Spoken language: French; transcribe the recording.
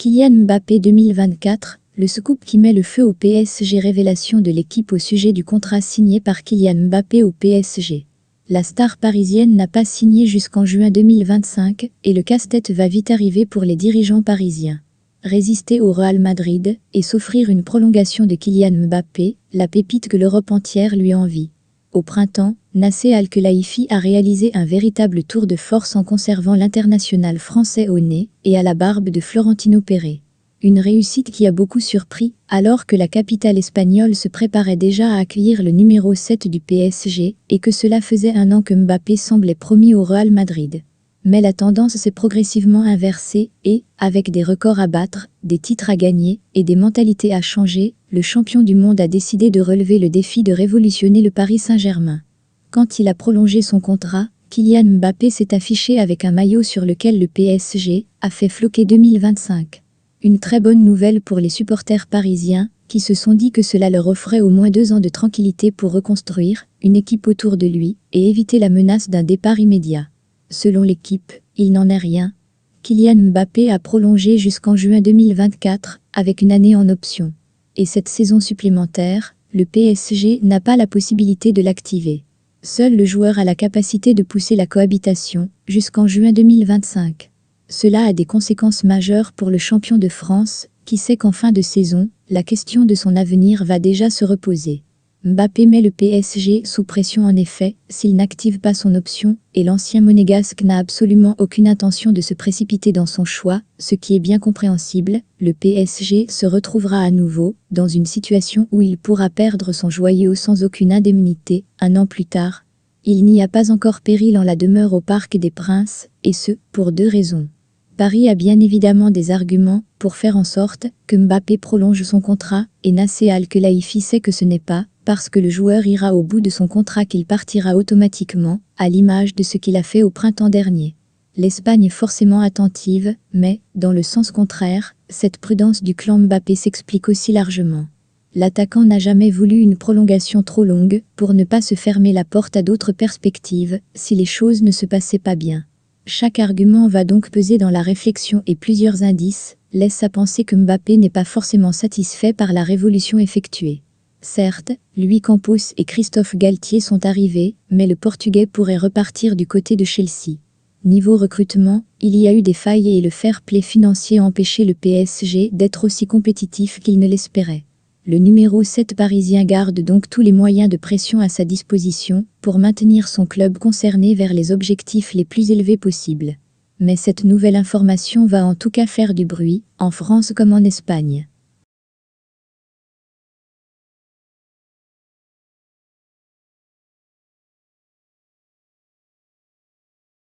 Kylian Mbappé 2024, le scoop qui met le feu au PSG. Révélation de l'équipe au sujet du contrat signé par Kylian Mbappé au PSG. La star parisienne n'a pas signé jusqu'en juin 2025 et le casse-tête va vite arriver pour les dirigeants parisiens. Résister au Real Madrid et s'offrir une prolongation de Kylian Mbappé, la pépite que l'Europe entière lui envie. Au printemps, Nasser Al-Khelaifi a réalisé un véritable tour de force en conservant l'international français au nez et à la barbe de Florentino Pérez. Une réussite qui a beaucoup surpris, alors que la capitale espagnole se préparait déjà à accueillir le numéro 7 du PSG et que cela faisait un an que Mbappé semblait promis au Real Madrid. Mais la tendance s'est progressivement inversée et, avec des records à battre, des titres à gagner et des mentalités à changer, le champion du monde a décidé de relever le défi de révolutionner le Paris Saint-Germain. Quand il a prolongé son contrat, Kylian Mbappé s'est affiché avec un maillot sur lequel le PSG a fait floquer 2025. Une très bonne nouvelle pour les supporters parisiens, qui se sont dit que cela leur offrait au moins 2 ans de tranquillité pour reconstruire une équipe autour de lui et éviter la menace d'un départ immédiat. Selon l'équipe, il n'en est rien. Kylian Mbappé a prolongé jusqu'en juin 2024, avec une année en option. Et cette saison supplémentaire, le PSG n'a pas la possibilité de l'activer. Seul le joueur a la capacité de pousser la cohabitation, jusqu'en juin 2025. Cela a des conséquences majeures pour le champion de France, qui sait qu'en fin de saison, la question de son avenir va déjà se reposer. Mbappé met le PSG sous pression en effet, s'il n'active pas son option, et l'ancien monégasque n'a absolument aucune intention de se précipiter dans son choix, ce qui est bien compréhensible. Le PSG se retrouvera à nouveau dans une situation où il pourra perdre son joyau sans aucune indemnité, un an plus tard. Il n'y a pas encore péril en la demeure au Parc des Princes, et ce, pour 2 raisons. Paris a bien évidemment des arguments pour faire en sorte que Mbappé prolonge son contrat, et Nasser Al-Khelaifi sait que ce n'est pas parce que le joueur ira au bout de son contrat qu'il partira automatiquement, à l'image de ce qu'il a fait au printemps dernier. L'Espagne est forcément attentive, mais, dans le sens contraire, cette prudence du clan Mbappé s'explique aussi largement. L'attaquant n'a jamais voulu une prolongation trop longue pour ne pas se fermer la porte à d'autres perspectives si les choses ne se passaient pas bien. Chaque argument va donc peser dans la réflexion et plusieurs indices laissent à penser que Mbappé n'est pas forcément satisfait par la révolution effectuée. Certes, Luis Campos et Christophe Galtier sont arrivés, mais le Portugais pourrait repartir du côté de Chelsea. Niveau recrutement, il y a eu des failles et le fair-play financier a empêché le PSG d'être aussi compétitif qu'il ne l'espérait. Le numéro 7 parisien garde donc tous les moyens de pression à sa disposition pour maintenir son club concerné vers les objectifs les plus élevés possibles. Mais cette nouvelle information va en tout cas faire du bruit, en France comme en Espagne.